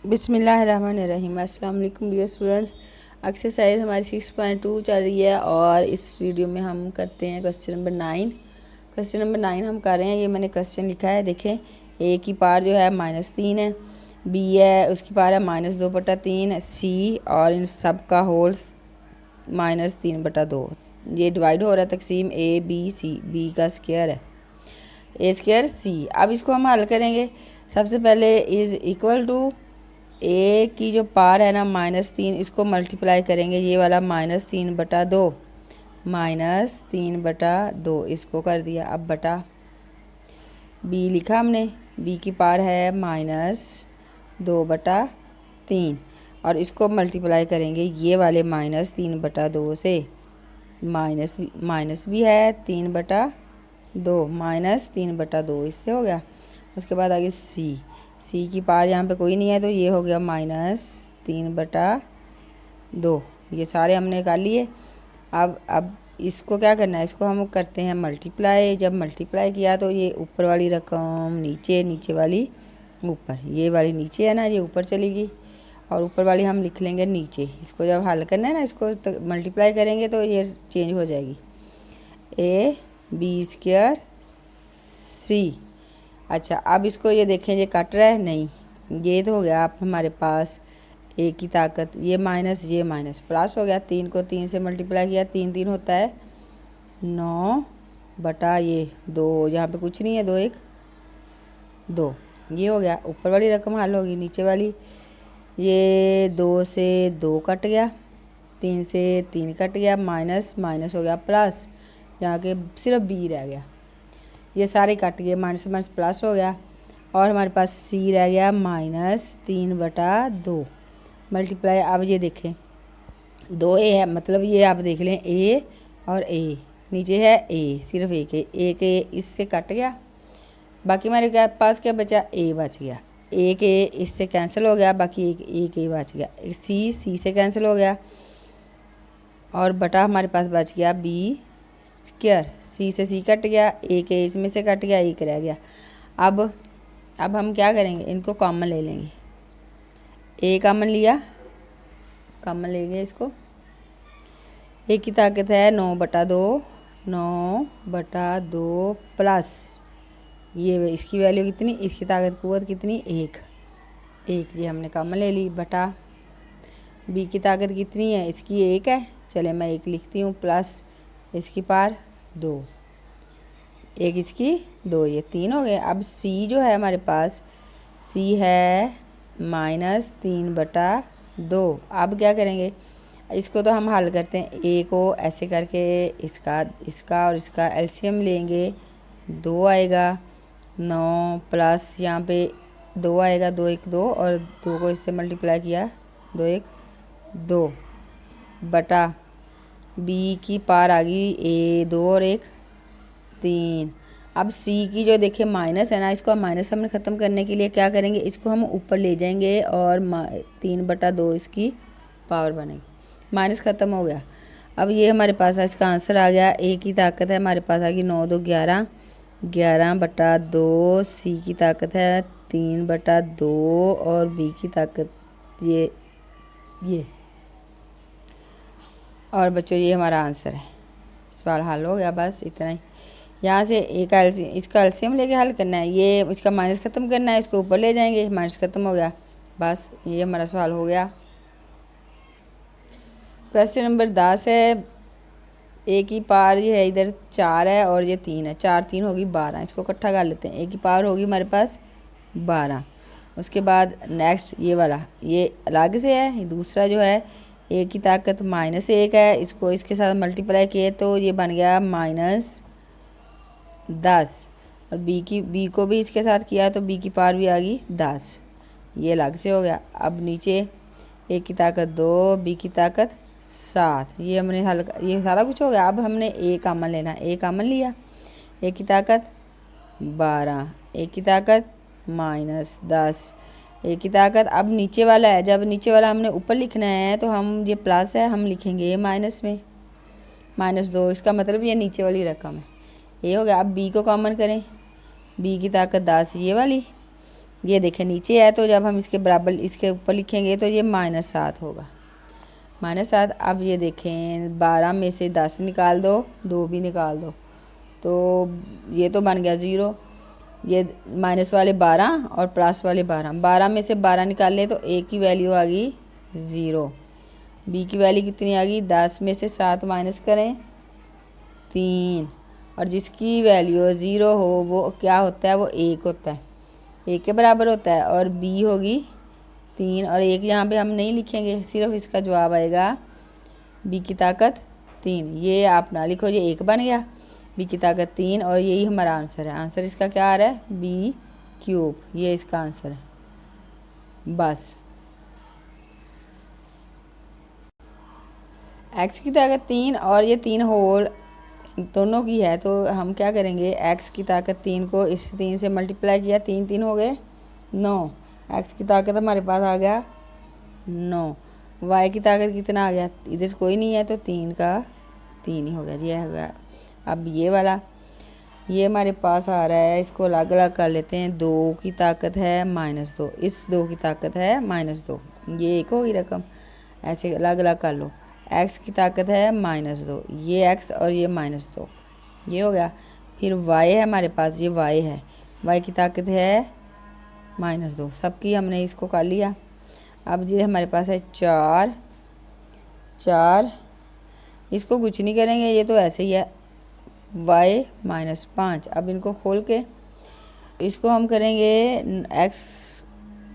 बिस्मिल्लाहिर्रहमानिर्रहीम। अस्सलाम वालेकुम डियर स्टूडेंट्स। एक्सरसाइज हमारी 6.2 चल रही है और इस वीडियो में हम करते हैं क्वेश्चन नंबर 9। क्वेश्चन नंबर 9 हम कर रहे हैं। ये मैंने क्वेश्चन लिखा है, देखें। ए की पार जो है -3 है, बी है उसकी पार है -2/3, सी और इन सब का होल्स -3/2। ये डिवाइड हो रहा है, तकसीम ए बी सी, बी का स्क्वायर है ए स्क्वायर सी। अब इसको हम हल करेंगे। सबसे पहले इज़ इक्वल टू ए की जो पार है ना -3, इसको मल्टीप्लाई करेंगे। ये वाला -3/2, -3/2 इसको कर दिया। अब बटा बी लिखा हमने, बी की पार है -2/3 और इसको मल्टीप्लाई करेंगे ये वाले -3/2 से। माइनस भी है 3/2, -3/2 इससे हो गया। उसके बाद आगे सी की पार यहाँ पे कोई नहीं है तो ये हो गया -3/2। ये सारे हमने निकाल लिए। अब इसको क्या करना है, इसको हम करते हैं मल्टीप्लाई। जब मल्टीप्लाई किया तो ये ऊपर वाली रकम नीचे, नीचे वाली ऊपर, ये वाली नीचे है ना, ये ऊपर चलेगी और ऊपर वाली हम लिख लेंगे नीचे। इसको जब हल करना है ना, इसको तो मल्टीप्लाई करेंगे तो ये चेंज हो जाएगी। ए बी स्क्वायर सी। अच्छा, अब इसको ये देखें, ये कट रहा है नहीं, ये तो हो गया आप हमारे पास ए की ताकत। ये माइनस, ये माइनस, प्लस हो गया। 3 को 3 से मल्टीप्लाई किया, 3 3 होता है 9 बटा ये 2, यहाँ पे कुछ नहीं है, 2 1 2, ये हो गया। ऊपर वाली रकम हल होगी, नीचे वाली ये 2 से 2 कट गया, 3 से 3 कट गया, माइनस माइनस हो गया प्लस, यहाँ के सिर्फ बी रह गया। ये सारे कट गए, माइनस माइनस प्लस हो गया और हमारे पास सी रह गया -3/2 मल्टीप्लाई। अब ये देखें 2 ए है, मतलब ये आप देख लें ए और ए, नीचे है ए, सिर्फ एक ए इससे कट गया। बाकी हमारे पास क्या बचा, ए बच गया। एक ए इससे कैंसिल हो गया, बाकी एक ए बच गया। सी से कैंसिल हो गया और बटा हमारे पास बच गया बी स्क्वायर। सी से सी कट गया, एक ए इसमें से कट गया, एक रह गया। अब हम क्या करेंगे, इनको कॉमन ले लेंगे। ए कॉमन लिया, कॉमन लेंगे इसको। ए की ताकत है 9/2, 9/2 प्लस ये इसकी वैल्यू कितनी, इसकी ताकत कुव्वत कितनी, 1, ये हमने कॉमन ले ली। बटा बी की ताकत कितनी है, इसकी 1 है, चले मैं 1 लिखती हूँ, प्लस इसकी पार 2, 1 इसकी 2, ये 3 हो गए। अब सी जो है हमारे पास, सी है -3/2। अब क्या करेंगे, इसको तो हम हल करते हैं। ए को ऐसे करके इसका और इसका एलसीएम लेंगे, 2 आएगा, 9 प्लस यहाँ पे 2 आएगा, 2 1 2 और 2 को इससे मल्टीप्लाई किया, 2 1 2 बटा बी की पार आ गई ए 2 और 1 3। अब सी की जो देखिए माइनस है ना, इसको माइनस हमने ख़त्म करने के लिए क्या करेंगे, इसको हम ऊपर ले जाएंगे और 3/2 इसकी पावर बनेगी। माइनस ख़त्म हो गया। अब ये हमारे पास इसका आंसर आ गया। ए की ताकत है हमारे पास आ गई 9 2 11, 11/2। सी की ताकत है 3/2 और बी की ताकत ये और बच्चों ये हमारा आंसर है। सवाल हल हो गया, बस इतना ही। यहाँ से एक इसका एलसीएम लेके हल करना है, ये इसका माइनस ख़त्म करना है, इसको ऊपर ले जाएंगे, माइनस ख़त्म हो गया, बस ये हमारा सवाल हो गया। क्वेश्चन नंबर 10 है। ए की पार ये है, इधर 4 है और ये 3 है, 4 3 होगी 12, इसको इकट्ठा कर लेते हैं। ए की पावर होगी हमारे पास 12। उसके बाद नेक्स्ट ये वाला, ये अलग से है, दूसरा जो है ए की ताकत -1 है, इसको इसके साथ मल्टीप्लाई किए तो ये बन गया -10 और बी को भी इसके साथ किया तो बी की पावर भी आ गई 10, ये अलग से हो गया। अब नीचे ए की ताकत 2, बी की ताकत 7, ये हमने हल, ये सारा कुछ हो गया। अब हमने ए कॉमन लेना, ए कॉमन लिया, ए की ताकत 12, ए की ताकत -10, ए की ताकत। अब नीचे वाला है, जब नीचे वाला हमने ऊपर लिखना है तो हम ये प्लस है, हम लिखेंगे ये माइनस में, -2, इसका मतलब ये नीचे वाली रकम है, ये हो गया। अब बी को कॉमन करें, बी की ताकत 10, ये वाली ये देखें नीचे है, तो जब हम इसके बराबर इसके ऊपर लिखेंगे तो ये -7 होगा, -7। अब ये देखें 12 में से 10 निकाल दो, 2 भी निकाल दो, तो ये तो बन गया 0। ये माइनस वाले 12 और प्लस वाले 12, 12 में से 12 निकाल लें तो ए की वैल्यू आ गई 0, बी की वैल्यू कितनी आ गई, 10 में से 7 माइनस करें 3, और जिसकी वैल्यू 0 हो वो क्या होता है, वो 1 होता है, 1 के बराबर होता है। और बी होगी 3, और 1 यहाँ पे हम नहीं लिखेंगे, सिर्फ इसका जवाब आएगा बी की ताकत 3। ये आप ना लिखो, ये 1 बन गया, बी की ताकत 3, और यही हमारा आंसर है। आंसर इसका क्या आ रहा है, b³, ये इसका आंसर है। बस x की ताकत 3 और ये 3 होल दोनों की है, तो हम क्या करेंगे, x की ताकत 3 को इस 3 से मल्टीप्लाई किया, 3 3 हो गए 9, x की ताकत हमारे पास आ गया 9, y की ताकत कितना आ गया, इधर से कोई नहीं है तो 3 का 3 ही हो गया, ये हो गया। अब ये वाला ये हमारे पास आ रहा है, इसको अलग अलग कर लेते हैं। 2 की ताकत है -2, इस 2 की ताकत है -2, ये एक होगी रकम, ऐसे अलग अलग कर लो। x की ताकत है -2, ये x और ये -2, ये हो गया। फिर y है हमारे पास, ये y है, y की ताकत है -2, सबकी हमने इसको कर लिया। अब ये हमारे पास है 4, इसको कुछ नहीं करेंगे, ये तो ऐसे ही है, y -5। अब इनको खोल के इसको हम करेंगे x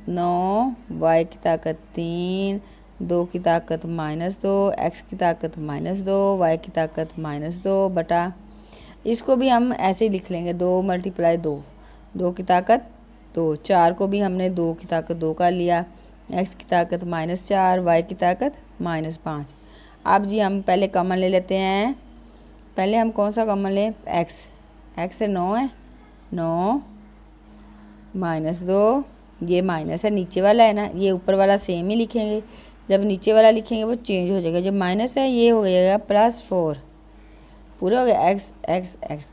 9, y की ताकत 3, 2 की ताकत -2, x की ताकत -2, y की ताकत -2 बटा, इसको भी हम ऐसे ही लिख लेंगे 2 × 2, 2 की ताकत 2, 4 को भी हमने 2 की ताकत 2 कर लिया, x की ताकत -4, y की ताकत -5। अब जी हम पहले कॉमन ले लेते हैं, पहले हम कौन सा कॉमन लें, x से 9 है, 9 -2, ये माइनस है, नीचे वाला है ना, ये ऊपर वाला सेम ही लिखेंगे, जब नीचे वाला लिखेंगे वो चेंज हो जाएगा, जब माइनस है ये हो जाएगा +4, पूरे हो गए, x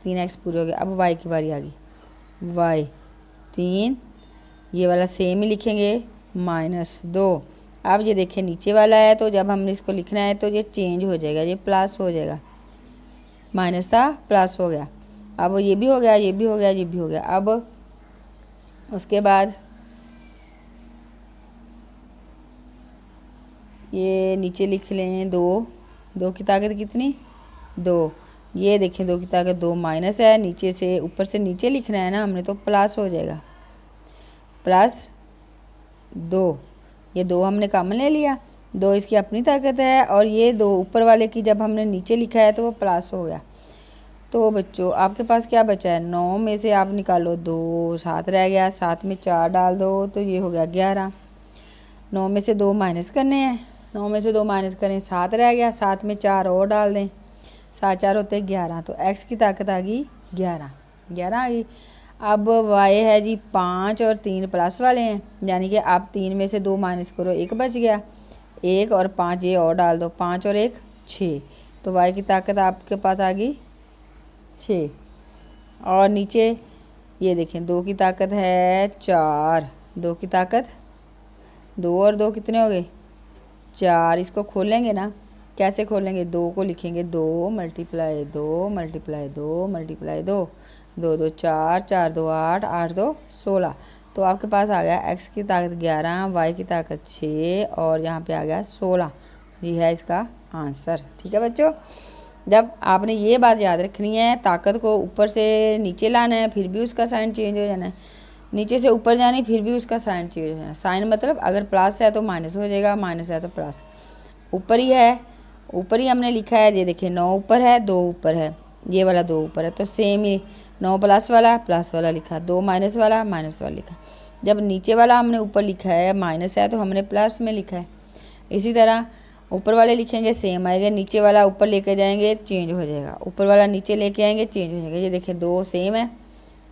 3x पूरे हो गए। अब y की बारी आ गई, y 3, ये वाला सेम ही लिखेंगे -2। अब ये देखिए नीचे वाला है, तो जब हमने इसको लिखना है तो ये चेंज हो जाएगा, ये प्लस हो जाएगा, माइनस था प्लस हो गया। अब ये भी हो गया, ये भी हो गया, ये भी हो गया। अब उसके बाद ये नीचे लिख लें 2, 2 की ताकत कितनी 2, ये देखें 2 की ताकत 2 माइनस है, नीचे से ऊपर से नीचे लिखना है ना हमने, तो प्लस हो जाएगा, +2, ये 2 हमने कॉमन ले लिया, 2 इसकी अपनी ताकत है, और ये 2 ऊपर वाले की जब हमने नीचे लिखा है तो वो प्लस हो गया। तो बच्चों आपके पास क्या बचा है, 9 में से आप निकालो 2, 7 रह गया, 7 में 4 डाल दो तो ये हो गया 11, 9 में से 2 माइनस करने हैं, 9 में से 2 माइनस करें 7 रह गया, 7 में 4 और डाल दें, 7 4 होते 11, तो x की ताकत आ गई 11 आ गई। अब y है जी 5 और 3 प्लस वाले हैं, यानी कि आप 3 में से 2 माइनस करो, 1 बच गया, 1 और 5 ये और डाल दो, 5 और 1 6, तो y की ताकत आपके पास आ गई 6। और नीचे ये देखें 2 की ताकत है 4, 2 की ताकत 2 और 2 कितने हो गए 4, इसको खोलेंगे ना, कैसे खोलेंगे, 2 को लिखेंगे 2 × 2 × 2 × 2, 2 2 4, 4 2 8, 8 2 16, तो आपके पास आ गया x की ताकत 11, y की ताकत 6, और यहाँ पे आ गया 16, ये है इसका आंसर। ठीक है बच्चों, जब आपने ये बात याद रखनी है, ताकत को ऊपर से नीचे लाना है फिर भी उसका साइन चेंज हो जाना है, नीचे से ऊपर जानी फिर भी उसका साइन चेंज हो जाना है। साइन मतलब अगर प्लस है तो माइनस हो जाएगा, माइनस है तो प्लस, ऊपर ही है, ऊपर ही हमने लिखा है, ये देखिए 9 ऊपर है 2 ऊपर है, ये वाला 2 ऊपर है, तो सेम ही 9 प्लस वाला लिखा, 2 माइनस वाला लिखा। जब नीचे वाला हमने ऊपर लिखा है माइनस है तो हमने प्लस में लिखा है, इसी तरह ऊपर वाले लिखेंगे सेम आएगा, नीचे वाला ऊपर लेके जाएंगे चेंज हो जाएगा, ऊपर वाला नीचे लेके आएंगे चेंज हो जाएगा। ये देखिए 2 सेम है,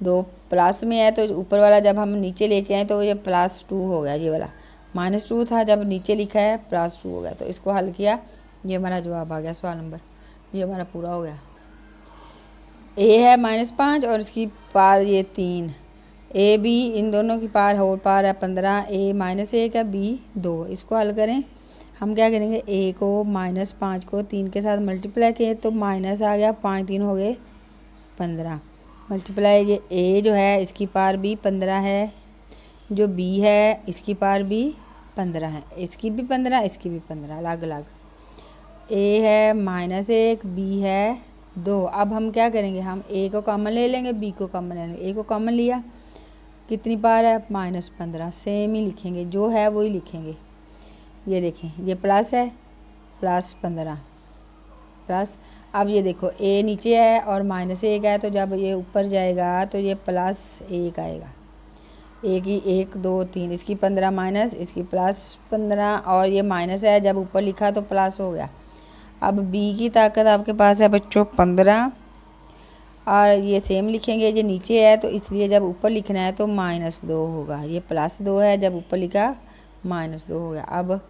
2 प्लस में है, तो ऊपर वाला जब हम नीचे लेके आए तो ये +2 हो गया, ये वाला -2 था, जब नीचे लिखा है +2 हो गया, तो इसको हल किया, ये हमारा जवाब आ गया सवाल नंबर, ये हमारा पूरा हो गया। a है -5 और इसकी पार ये 3, ए बी इन दोनों की पार होल पार है 15, ए -1 है, बी 2। इसको हल करें। हम क्या करेंगे, ए को -5 को 3 के साथ मल्टीप्लाई किए तो माइनस आ गया, 5 3 हो गए 15। मल्टीप्लाई ये ए जो है इसकी पार भी 15 है, जो बी है इसकी पार भी 15 है, इसकी भी 15 इसकी भी 15 अलग अलग। ए है -1, बी है 2। अब हम क्या करेंगे, हम ए को कॉमन ले लेंगे, बी को कॉमन ले लेंगे। ए को कॉमन लिया, कितनी पार है -15, सेम ही लिखेंगे, जो है वही लिखेंगे। ये देखें ये प्लस है, +15 प्लस। अब ये देखो ए नीचे है और -1 है, तो जब ये ऊपर जाएगा तो ये +1 आएगा। ए की 1 2 3, इसकी 15 माइनस, इसकी +15 और ये माइनस है, जब ऊपर लिखा तो प्लस हो गया। अब बी की ताकत आपके पास है बच्चों 15 और ये सेम लिखेंगे, ये नीचे है तो इसलिए जब ऊपर लिखना है तो -2 होगा। ये +2 है, जब ऊपर लिखा -2 हो गया। अब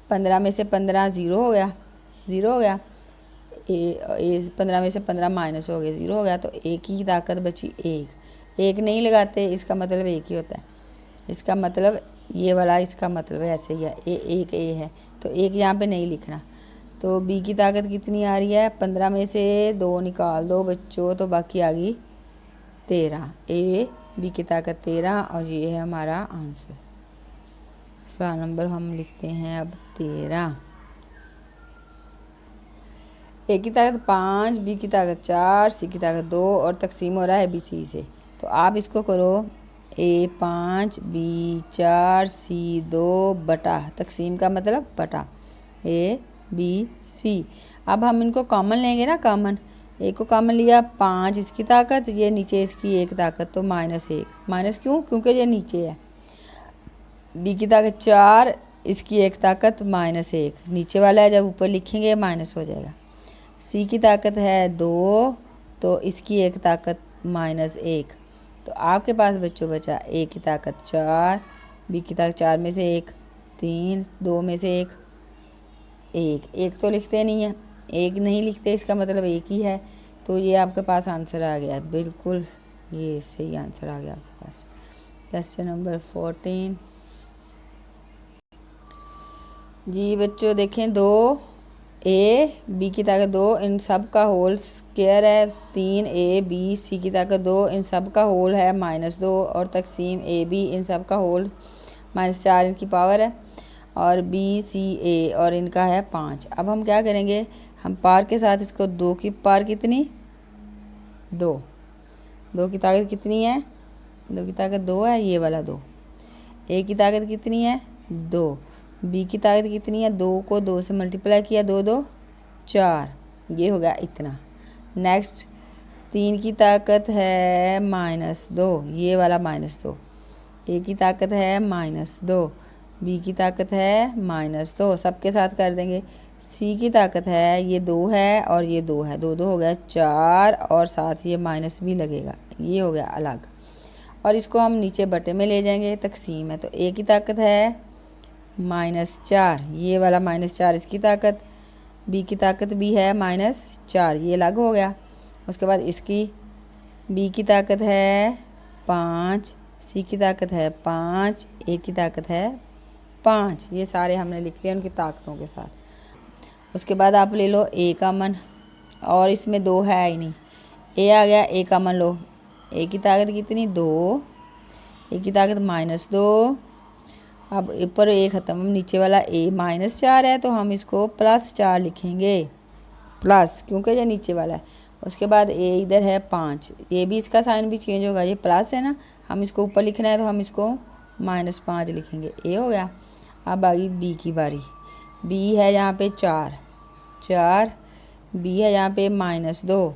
15 में से 15 ज़ीरो हो गया, 0 हो गया। ए 15 में से 15 माइनस हो गया, 0 हो गया। तो ए की ताकत बची 1 नहीं लगाते, इसका मतलब 1 ही होता है। इसका मतलब ये वाला, इसका मतलब ऐसे ही है, एक ए है तो 1 यहाँ पे नहीं लिखना। तो बी की ताकत कितनी आ रही है, 15 में से 2 निकाल दो बच्चों तो बाकी आ गई 13। ए बी की ताकत 13 और ये है हमारा आंसर। सवाल नंबर हम लिखते हैं अब 13। ए की ताकत 5, बी की ताकत 4, सी की ताकत 2 और तकसीम हो रहा है बी सी से। तो आप इसको करो, ए 5, बी 4, सी 2 बटा, तकसीम का मतलब बटा ए बी सी। अब हम इनको कॉमन लेंगे ना, कॉमन ए को कॉमन लिया, 5 इसकी ताकत, ये नीचे इसकी 1 ताकत तो -1। माइनस क्यों, क्योंकि ये नीचे है। बी की ताकत 4, इसकी 1 ताकत -1, नीचे वाला है, जब ऊपर लिखेंगे माइनस हो जाएगा। सी की ताकत है 2 तो इसकी 1 ताकत -1। तो आपके पास बच्चों बचा ए की ताकत 4, बी की ताकत 4 में से 1 3, 2 में से 1 तो लिखते नहीं है, 1 नहीं लिखते, इसका मतलब 1 ही है। तो ये आपके पास आंसर आ गया, बिल्कुल ये सही आंसर आ गया आपके पास। क्वेश्चन नंबर 14 जी बच्चों देखें, 2 ए बी की ताकत 2 इन सब का होल स्क्वायर है 3, ए बी सी की ताकत 2 इन सब का होल है -2 और तकसीम ए बी इन सब का होल -4 इनकी पावर है और बी सी ए और इनका है 5। अब हम क्या करेंगे, हम पार के साथ इसको 2 की पार कितनी 2 की ताकत कितनी है, 2 की ताकत 2 है, ये वाला 2। ए की ताकत कितनी है 2, बी की ताकत कितनी है 2 को 2 से मल्टीप्लाई किया, 2 2 4, ये हो गया इतना। नेक्स्ट 3 की ताकत है -2, ये वाला -2। ए की ताकत है -2, बी की ताकत है -2, सबके साथ कर देंगे। सी की ताकत है ये 2 है और ये 2 है, 2 2 हो गया 4 और साथ ये माइनस भी लगेगा, ये हो गया अलग। और इसको हम नीचे बटे में ले जाएंगे, तकसीम है तो ए की ताकत है -4, ये वाला -4 इसकी ताकत, बी की ताकत भी है -4, ये अलग हो गया। उसके बाद इसकी बी की ताकत है 5, सी की ताकत है 5, ए की ताकत है 5, ये सारे हमने लिख लिए उनकी ताकतों के साथ। उसके बाद आप ले लो ए का मन, और इसमें 2 है ही नहीं, ए आ गया, ए का मन लो। ए की ताकत कितनी 2, ए की ताकत -2। अब ऊपर ए ख़त्म, नीचे वाला ए -4 है तो हम इसको +4 लिखेंगे, प्लस क्योंकि ये नीचे वाला है। उसके बाद ए इधर है 5, ये भी इसका साइन भी चेंज होगा, ये प्लस है ना, हम इसको ऊपर लिखना है तो हम इसको -5 लिखेंगे, ए हो गया। अब आ गई बी की बारी, बी है यहाँ पे 4, बी है यहाँ पे -2,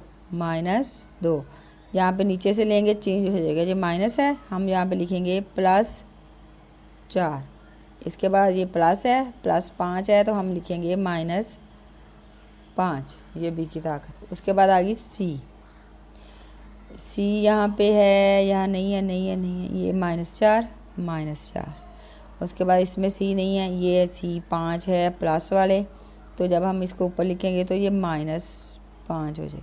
यहाँ पे नीचे से लेंगे चेंज हो जाएगा, ये माइनस है, हम यहाँ पे लिखेंगे +4। इसके बाद ये प्लस है, +5 है तो हम लिखेंगे -5, ये बी की ताकत। उसके बाद आ गई सी यहाँ पे है, यहाँ नहीं है, ये -4। उसके बाद इसमें सी नहीं है, ये सी 5 है प्लस वाले, तो जब हम इसको ऊपर लिखेंगे तो ये -5 हो जाए,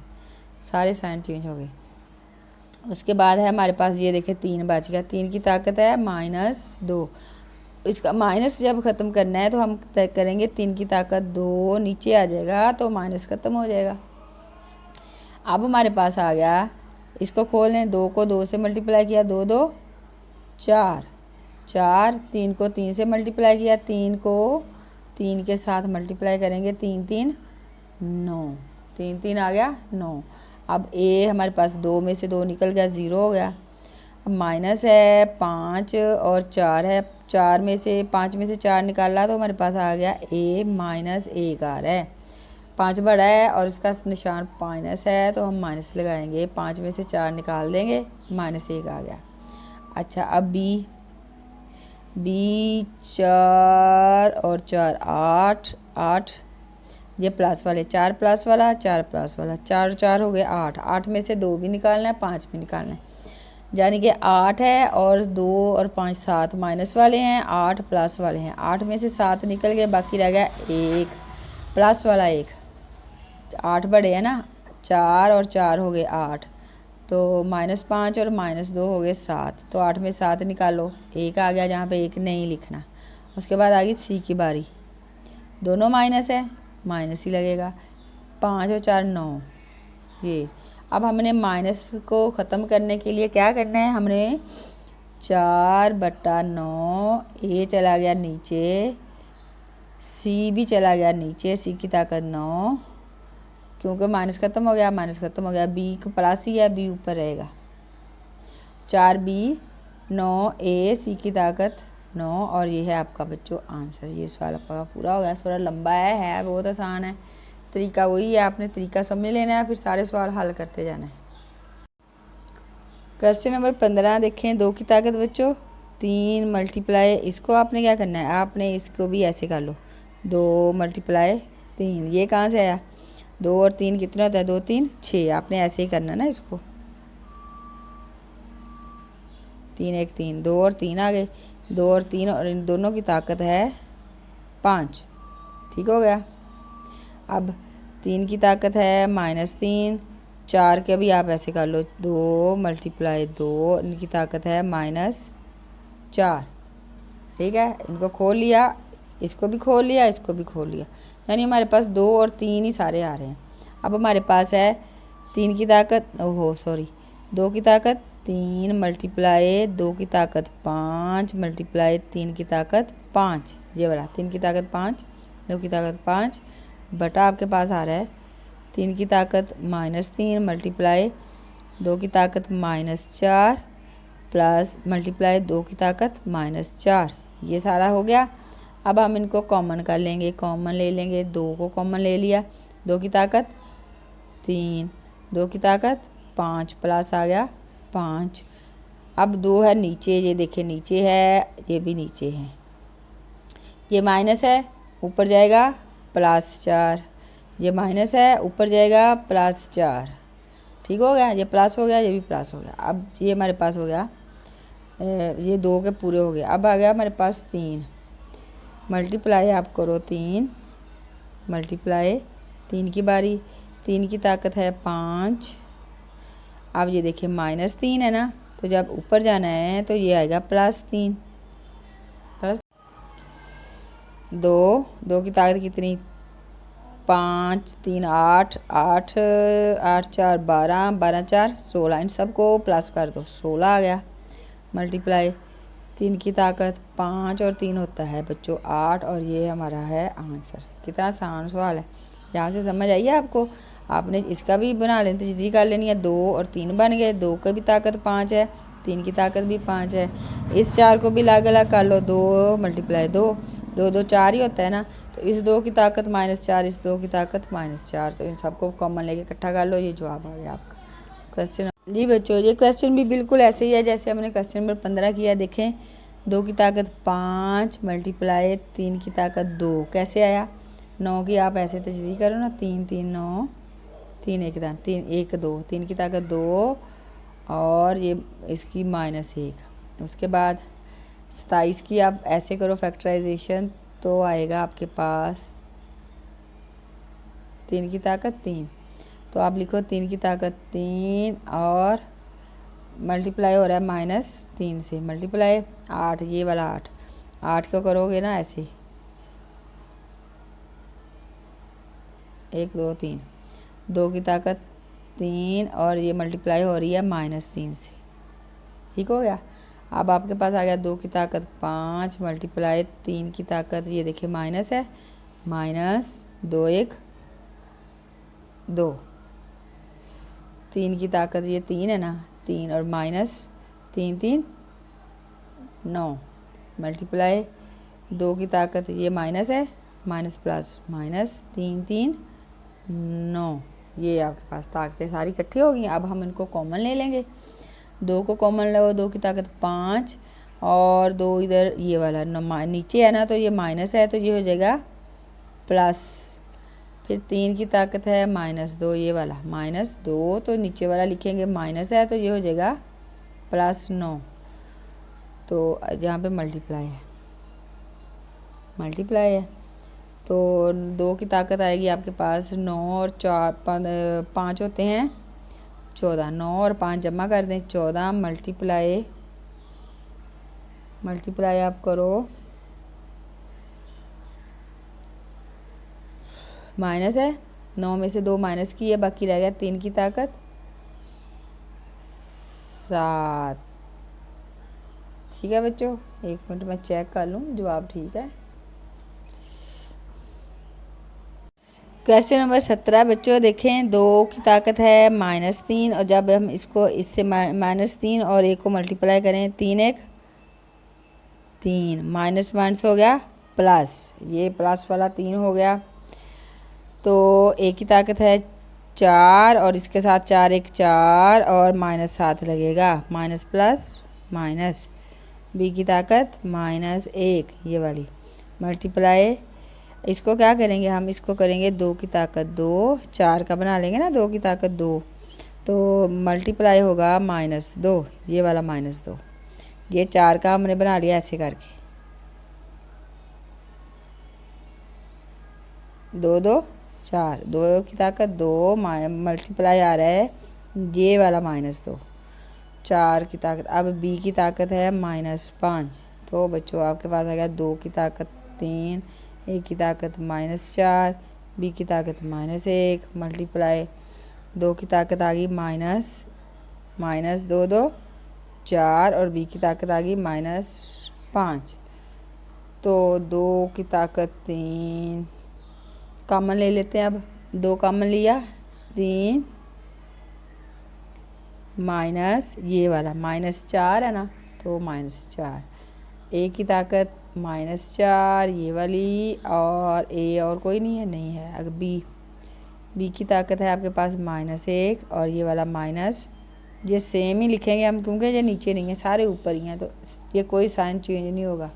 सारे साइन चेंज हो गए। उसके बाद है हमारे पास ये देखें 3 बच गया, 3 की ताकत है -2। इसका माइनस जब ख़त्म करना है तो हम तय करेंगे 3 की ताकत 2, नीचे आ जाएगा तो माइनस ख़त्म हो जाएगा। अब हमारे पास आ गया, इसको खोल लें, 2 को 2 से मल्टीप्लाई किया, 2 2 4, 4, 3 को 3 से मल्टीप्लाई किया, 3 को 3 के साथ मल्टीप्लाई करेंगे, 3 3 9, 3 3 आ गया 9। अब ए हमारे पास 2 में से 2 निकल गया, 0 हो गया। अब माइनस है 5 और 4 है, 4 में से 5 में से 4 निकाला तो हमारे पास आ गया ए -1 आ रहा है। 5 बड़ा है और इसका निशान माइनस है तो हम माइनस लगाएंगे, 5 में से 4 निकाल देंगे, -1 आ गया। अच्छा अब बी 4 और 4 8, 8 ये प्लस वाले, 4 प्लस वाला 4 प्लस वाला, 4 4 हो गए 8, 8 में से 2 भी निकालना है, 5 भी निकालना है, यानी कि 8 है और 2 और 5 7 माइनस वाले हैं, 8 प्लस वाले हैं। 8 में से 7 निकल गए, बाकी रह गया 1 प्लस वाला 1। 8 बड़े हैं ना, 4 और 4 हो गए 8, तो -5 और -2 हो गए 7, तो 8 में 7 निकालो, 1 आ गया, जहाँ पे 1 नहीं लिखना। उसके बाद आ गई सी की बारी, दोनों माइनस है, माइनस ही लगेगा, 5 और 4 9 ये। अब हमने माइनस को ख़त्म करने के लिए क्या करना है, हमने 4/9, ए चला गया नीचे, सी भी चला गया नीचे, सी की ताकत 9, क्योंकि माइनस ख़त्म हो गया, माइनस ख़त्म हो गया, बी को प्लस ही है, बी ऊपर रहेगा, 4b 9 ए, सी की ताकत 9, और ये है आपका बच्चों आंसर। ये सवाल आपका पूरा हो गया, थोड़ा लंबा है बहुत आसान है, तरीका वही है, आपने तरीका समझ लेना है, फिर सारे सवाल हल करते जाना है। क्वेश्चन नंबर 15 देखें, 2 की ताकत बच्चों 3 मल्टीप्लाई, इसको आपने क्या करना है, आपने इसको भी ऐसे कर लो, 2 × 3, ये कहाँ से आया, 2 और 3 कितना होता है, 2 3 6, आपने ऐसे ही करना ना इसको, 3 1 3, 2 और 3 आ गए, 2 और 3 और इन दोनों की ताकत है 5, ठीक हो गया। अब 3 की ताकत है -3, 4 के भी आप ऐसे कर लो, 2 × 2, इनकी ताकत है -4, ठीक है, इनको खोल लिया, इसको भी खोल लिया, इसको भी खोल लिया, यानी हमारे पास 2 और 3 ही सारे आ रहे हैं। अब हमारे पास है 3 की ताकत, 2 की ताकत 3 × 2 की ताकत 5 × 3 की ताकत 5, ये वाला 3 की ताकत 5, 2 की ताकत 5 बटा आपके पास आ रहा है 3 की ताकत -3 × 2 की ताकत -4 प्लस मल्टीप्लाई 2 की ताकत -4, ये सारा हो गया। अब हम इनको कॉमन कर लेंगे, कॉमन ले लेंगे, 2 को कॉमन ले लिया, 2 की ताकत 3, 2 की ताकत 5 प्लस आ गया 5। अब 2 है नीचे, ये देखिए नीचे है, ये भी नीचे है, ये माइनस है, ऊपर जाएगा +4, ये माइनस है, ऊपर जाएगा +4, ठीक हो गया, ये प्लस हो गया, ये भी प्लस हो गया। अब ये हमारे पास हो गया, ये 2 के पूरे हो गए। अब आ गया हमारे पास 3, मल्टीप्लाई आप करो 3 × 3 की बारी, 3 की ताकत है 5, अब ये देखिए -3 है ना, तो जब ऊपर जाना है तो ये आएगा +3, प्लस 2 की ताकत कितनी, 5 3 8, 8 8 4 12, 12 4 16, इन सबको प्लस कर दो, 16 आ गया, मल्टीप्लाई 3 की ताकत 5 और 3 होता है बच्चों 8, और ये हमारा है आंसर। कितना आसान सवाल है, यहाँ से समझ आई है आपको। आपने इसका भी बना लेनी, तजदी कर लेनी है, 2 और 3 बन गए, 2 की भी ताकत 5 है, 3 की ताकत भी 5 है, इस 4 को भी अलग अलग कर लो, 2 × 2, 2 2 4 ही होता है ना, तो इस 2 की ताकत -4, इस 2 की ताकत -4, तो इन सबको कॉमन लेके इकट्ठा कर लो, ये जवाब आ गया आपका क्वेश्चन। जी बच्चों, ये क्वेश्चन भी बिल्कुल ऐसे ही है जैसे हमने क्वेश्चन नंबर 15 किया। देखें, 2 की ताकत 5 × 3 की ताकत 2 कैसे आया, 9 की आप ऐसे तजदीद करो ना, 3 3 9, 3 1 3 1 2, 3 की ताकत 2 और ये इसकी -1। उसके बाद 27 की आप ऐसे करो फैक्टराइजेशन, तो आएगा आपके पास 3 की ताकत 3, तो आप लिखो 3 की ताकत 3 और मल्टीप्लाई हो रहा है -3 से, मल्टीप्लाई 8, ये वाला 8, 8 को करोगे ना ऐसे 1 2 3, 2 की ताकत 3 और ये मल्टीप्लाई हो रही है -3 से। ठीक हो गया। अब आपके पास आ गया 2 की ताकत 5 मल्टीप्लाई 3 की ताकत, ये देखिए माइनस है, -2 1 2, 3 की ताकत ये 3 है ना, 3 और -3 3 9 मल्टीप्लाई 2 की ताकत ये माइनस है, माइनस प्लस -3 3 9, ये आपके पास ताकतें सारी इकट्ठी हो गई। अब हम इनको कॉमन ले लेंगे। 2 को कॉमन लो, 2 की ताकत 5 और 2 इधर ये वाला नीचे है ना, तो ये माइनस है तो ये हो जाएगा प्लस। फिर 3 की ताकत है -2, ये वाला -2 तो नीचे वाला लिखेंगे माइनस है तो ये हो जाएगा +9। तो जहाँ पे मल्टीप्लाई है तो 2 की ताकत आएगी आपके पास 9 और 4 5 होते हैं 14, 9 और 5 जमा कर दें 14 मल्टीप्लाई आप करो माइनस है, 9 में से 2 माइनस की है, बाकी रह गया 3 की ताकत 7। ठीक है बच्चों, 1 मिनट में चेक कर लूँ जवाब ठीक है। क्वेश्चन नंबर 17 बच्चों देखें, 2 की ताकत है -3 और जब हम इसको इससे -3 और 1 को मल्टीप्लाई करें 3 1 3, माइनस माइनस हो गया प्लस, ये प्लस वाला 3 हो गया। तो 1 की ताकत है 4 और इसके साथ 4 1 4 और -7 लगेगा, माइनस प्लस माइनस। बी की ताकत -1, ये वाली मल्टीप्लाई, इसको क्या करेंगे हम, इसको करेंगे 2 की ताकत 2, 4 का बना लेंगे ना 2 की ताकत 2, तो मल्टीप्लाई होगा -2, ये वाला -2, ये 4 का हमने बना लिया ऐसे करके 2 2 4, 2 की ताकत 2 मल्टीप्लाई आ रहा है ये वाला -2, 4 की ताकत। अब बी की ताकत है -5, तो बच्चों आपके पास आ गया 2 की ताकत 3, 1 की ताकत -4, बी की ताकत -1 मल्टीप्लाई 2 की ताकत आ गई -2 2 4 और बी की ताकत आ गई -5। तो 2 की ताकत 3 कॉमन ले लेते हैं। अब 2 कॉमन लिया 3 माइनस ये वाला -4 है ना, तो -4, ए की ताकत -4 ये वाली, और ए और कोई नहीं है, नहीं है। अगर बी की ताकत है आपके पास -1 और ये वाला माइनस, ये सेम ही लिखेंगे हम क्योंकि ये नीचे नहीं है सारे ऊपर ही हैं, तो ये कोई साइन चेंज नहीं होगा।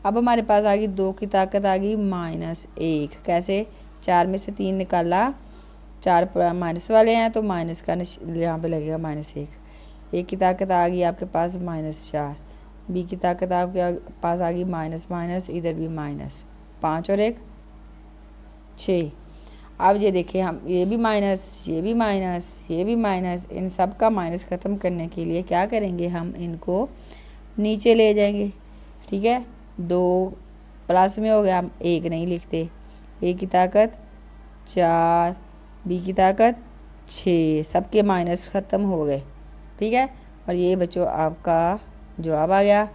अब हमारे पास आ गई 2 की ताकत आ गई -1, कैसे, 4 में से 3 निकाला, 4 माइनस वाले हैं तो माइनस का यहाँ पे लगेगा -1। ए की ताकत आ गई आपके पास -4, बी की ताकत आपके पास आ गई माइनस, इधर भी -5 और 1 6। अब ये देखें हम, ये भी माइनस, ये भी माइनस, ये भी माइनस, इन सब का माइनस ख़त्म करने के लिए क्या करेंगे, हम इनको नीचे ले जाएंगे। ठीक है, 2 प्लस में हो गया, हम 1 नहीं लिखते। ए की ताकत 4, बी की ताकत 6, सबके माइनस ख़त्म हो गए। ठीक है, और ये बच्चों आपका जवाब आ गया।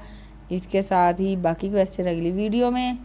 इसके साथ ही बाकी क्वेश्चन अगली वीडियो में